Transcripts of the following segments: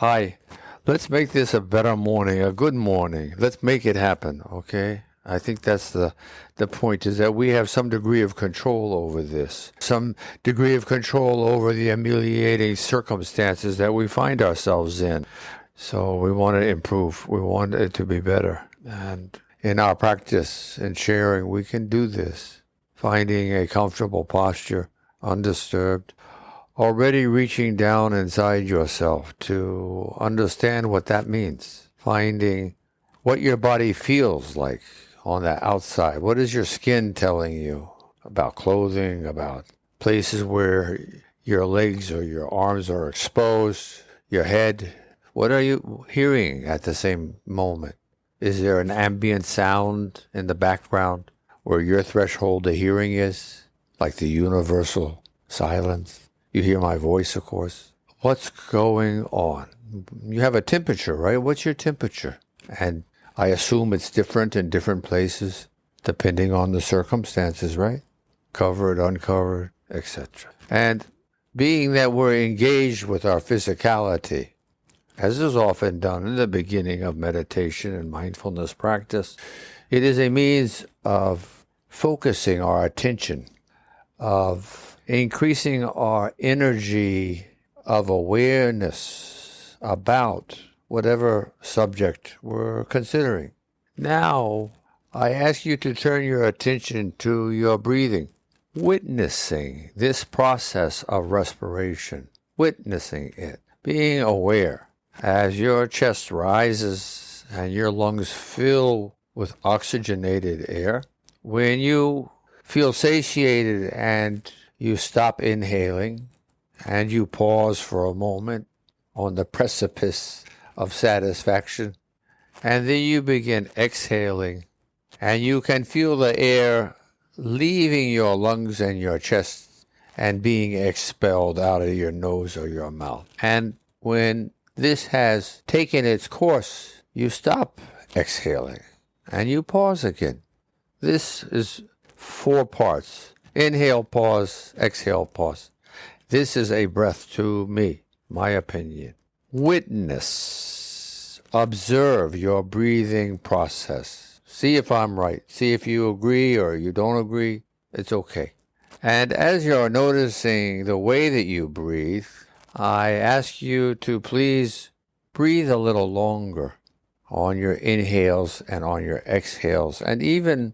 Hi, let's make this a better morning, a good morning. Let's make it happen, okay? I think that's the point, is that we have some degree of control over this, some degree of control over the ameliorating circumstances that we find ourselves in. So we want to improve. We want it to be better. And in our practice and sharing, we can do this, finding a comfortable posture, undisturbed, already reaching down inside yourself to understand what that means, finding what your body feels like on the outside. What is your skin telling you about clothing, about places where your legs or your arms are exposed, your head? What are you hearing at the same moment? Is there an ambient sound in the background where your threshold of hearing is, like the universal silence? You hear my voice, of course. What's going on? You have a temperature, right? What's your temperature? And I assume it's different in different places, depending on the circumstances, right? Covered, uncovered, etc. And being that we're engaged with our physicality, as is often done in the beginning of meditation and mindfulness practice, it is a means of focusing our attention, of increasing our energy of awareness about whatever subject we're considering. Now, I ask you to turn your attention to your breathing, witnessing this process of respiration, witnessing it, being aware as your chest rises and your lungs fill with oxygenated air. When you feel satiated and you stop inhaling and you pause for a moment on the precipice of satisfaction, and then you begin exhaling, and you can feel the air leaving your lungs and your chest and being expelled out of your nose or your mouth. And when this has taken its course, you stop exhaling and you pause again. This is 4 parts. Inhale, pause, exhale, pause. This is a breath to me, my opinion. Witness, observe your breathing process. See if I'm right. See if you agree or you don't agree. It's okay. And as you're noticing the way that you breathe, I ask you to please breathe a little longer on your inhales and on your exhales, and even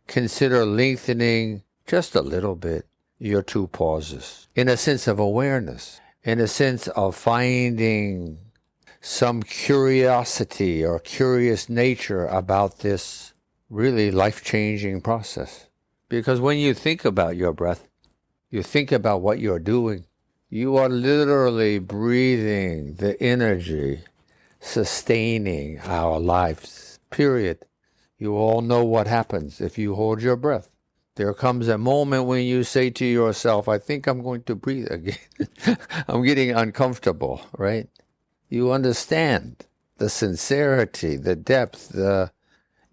consider lengthening just a little bit your 2 pauses in a sense of awareness, in a sense of finding some curiosity or curious nature about this really life-changing process. Because when you think about your breath, you think about what you're doing, you are literally breathing the energy, sustaining our lives, period. You all know what happens if you hold your breath. There comes a moment when you say to yourself, I think I'm going to breathe again. I'm getting uncomfortable, right? You understand the sincerity, the depth, the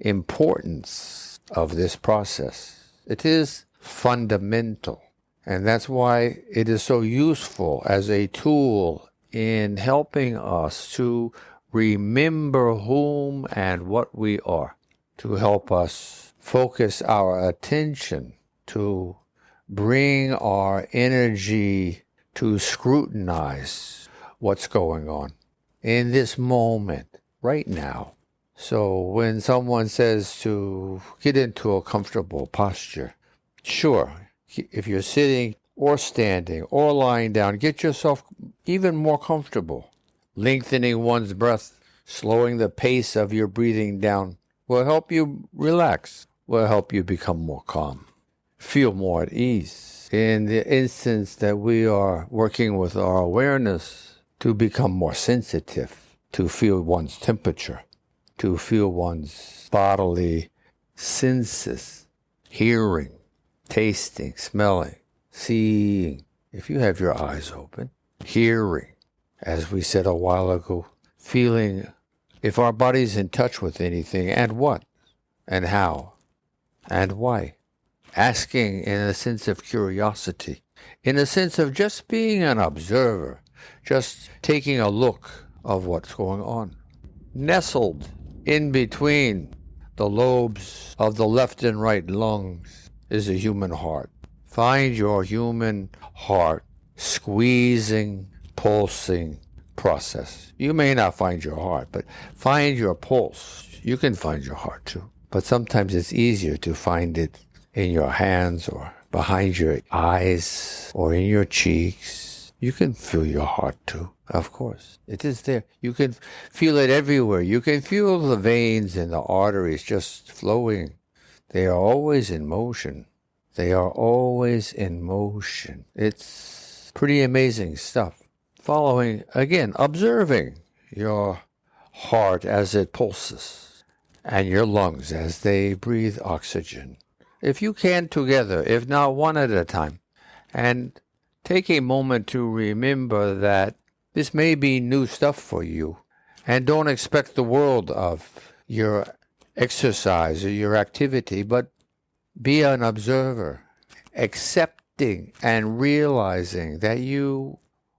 importance of this process. It is fundamental. And that's why it is so useful as a tool in helping us to remember whom and what we are, to help us focus our attention, to bring our energy to scrutinize what's going on in this moment, right now. So when someone says to get into a comfortable posture, sure, if you're sitting or standing or lying down, get yourself even more comfortable. Lengthening one's breath, slowing the pace of your breathing down will help you relax, will help you become more calm, feel more at ease. In the instance that we are working with our awareness, to become more sensitive, to feel one's temperature, to feel one's bodily senses, hearing, tasting, smelling, seeing, if you have your eyes open, hearing, as we said a while ago, feeling if our body's in touch with anything, and what, and how, and why. Asking in a sense of curiosity, in a sense of just being an observer, just taking a look of what's going on. Nestled in between the lobes of the left and right lungs is a human heart. Find your human heart squeezing, pulsing process. You may not find your heart, but find your pulse. You can find your heart too. But sometimes it's easier to find it in your hands or behind your eyes or in your cheeks. You can feel your heart too, of course. It is there. You can feel it everywhere. You can feel the veins and the arteries just flowing. They are always in motion. They are always in motion. It's pretty amazing stuff. Following, again, observing your heart as it pulses and your lungs as they breathe oxygen. If you can together, if not one at a time, and take a moment to remember that this may be new stuff for you, and don't expect the world of your exercise or your activity, but be an observer, accepting and realizing that you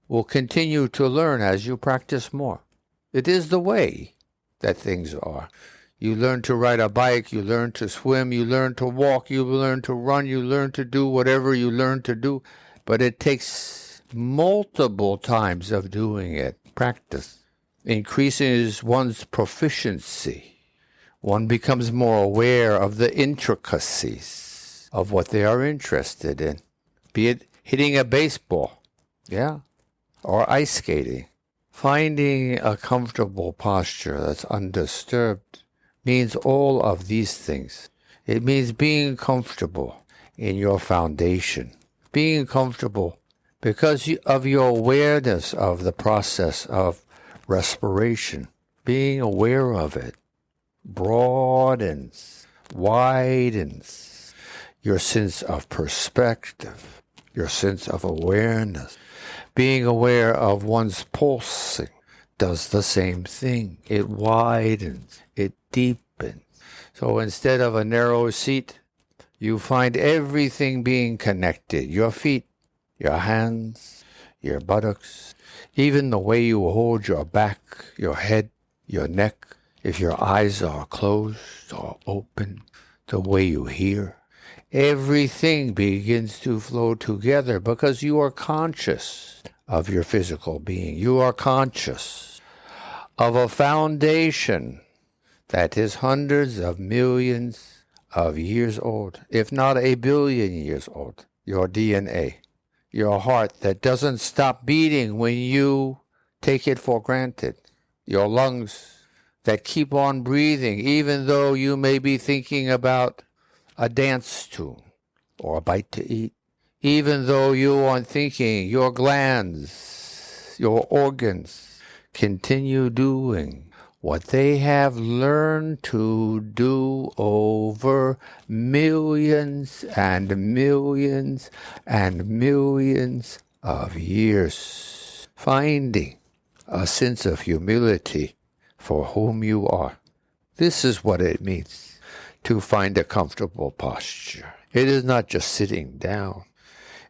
will continue to learn as you practice more. It is the way that things are. You learn to ride a bike, you learn to swim, you learn to walk, you learn to run, you learn to do whatever you learn to do, but it takes multiple times of doing it. Practice increases one's proficiency. One becomes more aware of the intricacies of what they are interested in, be it hitting a baseball, or ice skating. Finding a comfortable posture that's undisturbed means all of these things. It means being comfortable in your foundation, being comfortable because of your awareness of the process of respiration. Being aware of it broadens, widens your sense of perspective, your sense of awareness. Being aware of one's pulsing does the same thing. It widens, it deepens. So instead of a narrow seat, you find everything being connected. Your feet, your hands, your buttocks, even the way you hold your back, your head, your neck, if your eyes are closed or open, the way you hear. Everything begins to flow together because you are conscious of your physical being. You are conscious of a foundation that is hundreds of millions of years old, if not a billion years old. Your DNA, your heart that doesn't stop beating when you take it for granted. Your lungs that keep on breathing even though you may be thinking about a dance tune or a bite to eat. Even though you aren't thinking, your glands, your organs continue doing what they have learned to do over millions and millions and millions of years, finding a sense of humility for whom you are. This is what it means to find a comfortable posture. It is not just sitting down.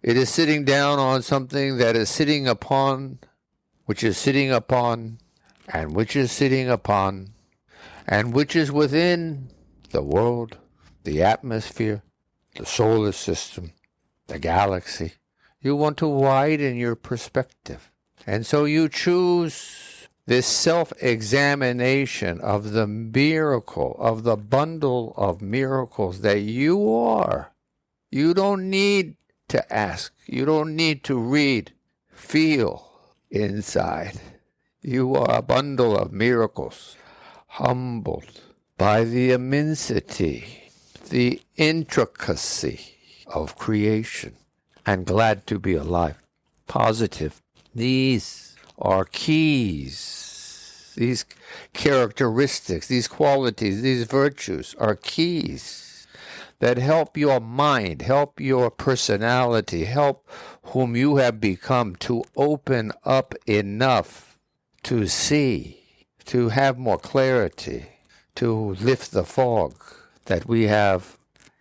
It is sitting down on something that is sitting upon, which is sitting upon, and which is sitting upon, and which is within the world, the atmosphere, the solar system, the galaxy. You want to widen your perspective. And so you choose this self-examination of the miracle, of the bundle of miracles that you are. You don't need to ask. You don't need to read. Feel inside. You are a bundle of miracles, humbled by the immensity, the intricacy of creation, and glad to be alive. Positive. These are keys. These characteristics, these qualities, these virtues are keys that help your mind, help your personality, help whom you have become to open up enough to see, to have more clarity, to lift the fog that we have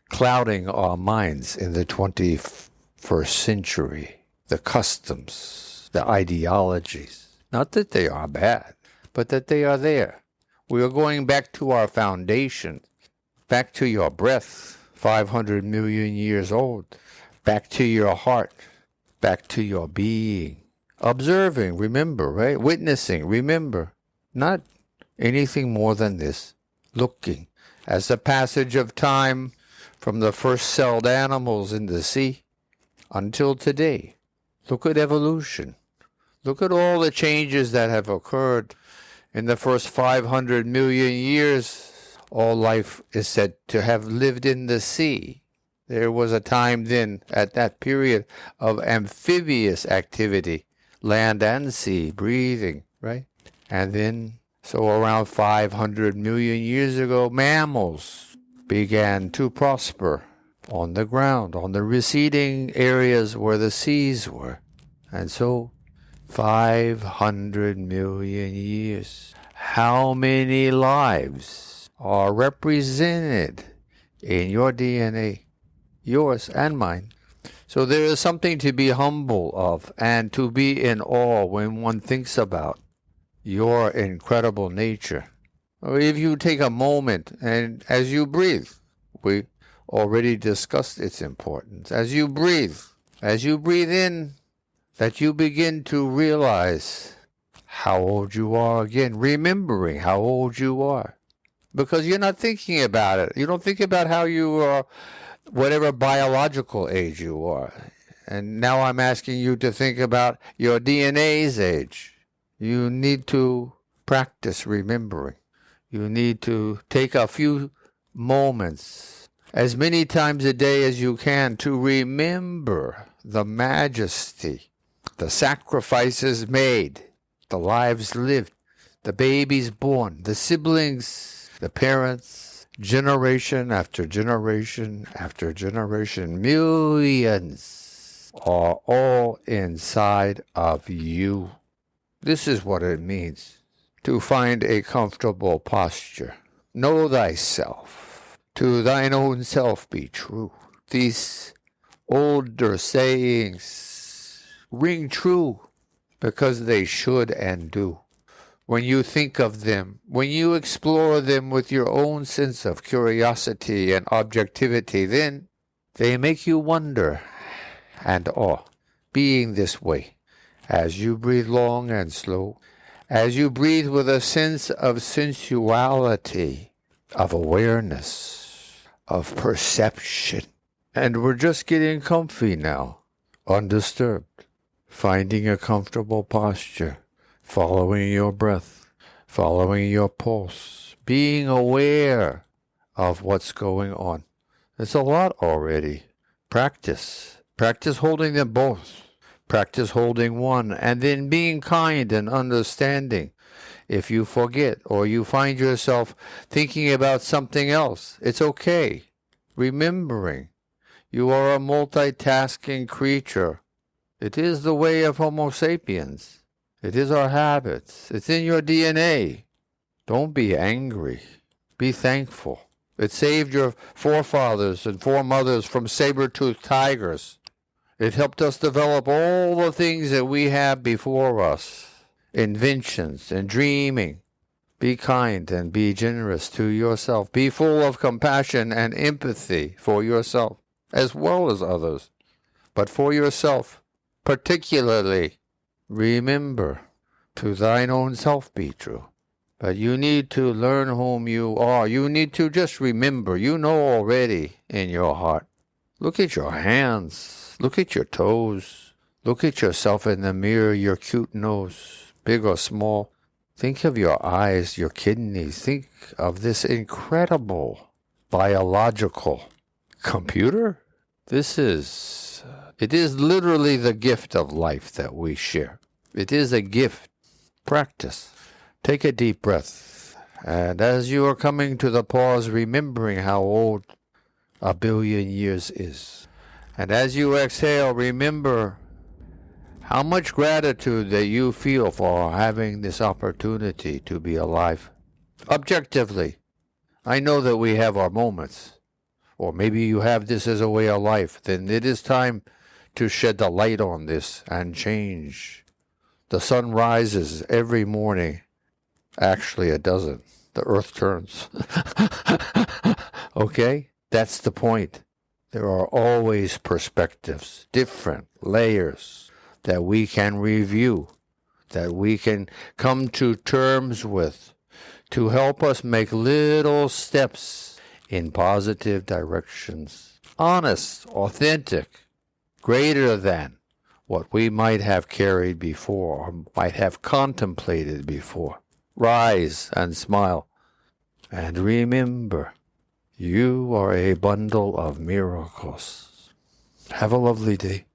clouding our minds in the 21st century, the customs, the ideologies. Not that they are bad, but that they are there. We are going back to our foundation, back to your breath, 500 million years old, back to your heart, back to your being. Observing, remember, right? Witnessing, remember. Not anything more than this. Looking. As the passage of time from the first celled animals in the sea until today. Look at evolution. Look at all the changes that have occurred in the first 500 million years. All life is said to have lived in the sea. There was a time then, at that period, of amphibious activity, land and sea, breathing, right? And then, so around 500 million years ago, mammals began to prosper on the ground, on the receding areas where the seas were. And so, 500 million years. How many lives are represented in your DNA? Yours and mine. So there is something to be humble of and to be in awe when one thinks about your incredible nature. If you take a moment and as you breathe, we already discussed its importance. As you breathe in, that you begin to realize how old you are again, remembering how old you are. Because you're not thinking about it. You don't think about how you are, whatever biological age you are. And now I'm asking you to think about your DNA's age. You need to practice remembering. You need to take a few moments, as many times a day as you can, to remember the majesty, the sacrifices made, the lives lived, the babies born, the siblings, the parents, generation after generation after generation, millions are all inside of you. This is what it means to find a comfortable posture. Know thyself. To thine own self be true. These older sayings ring true because they should and do. When you think of them, when you explore them with your own sense of curiosity and objectivity, then they make you wonder and awe, being this way, as you breathe long and slow, as you breathe with a sense of sensuality, of awareness, of perception. And we're just getting comfy now, undisturbed, finding a comfortable posture, following your breath, following your pulse, being aware of what's going on. It's a lot already. Practice. Practice holding them both. Practice holding one, and then being kind and understanding. If you forget or you find yourself thinking about something else, it's okay. Remembering, you are a multitasking creature. It is the way of Homo sapiens. It is our habits. It's in your DNA. Don't be angry. Be thankful. It saved your forefathers and foremothers from saber-toothed tigers. It helped us develop all the things that we have before us. Inventions and dreaming. Be kind and be generous to yourself. Be full of compassion and empathy for yourself, as well as others. But for yourself, particularly, remember, to thine own self be true. But you need to learn whom you are. You need to just remember. You know already in your heart. Look at your hands. Look at your toes. Look at yourself in the mirror, your cute nose, big or small. Think of your eyes, your kidneys. Think of this incredible biological computer. It is literally the gift of life that we share. It is a gift. Practice. Take a deep breath. And as you are coming to the pause, remembering how old a billion years is. And as you exhale, remember how much gratitude that you feel for having this opportunity to be alive. Objectively, I know that we have our moments. Or maybe you have this as a way of life. Then it is time to shed the light on this and change. The sun rises every morning. Actually, it doesn't. The earth turns. Okay? That's the point. There are always perspectives, different layers that we can review, that we can come to terms with to help us make little steps in positive directions. Honest, authentic, greater than what we might have carried before or might have contemplated before. Rise and smile. And remember, you are a bundle of miracles. Have a lovely day.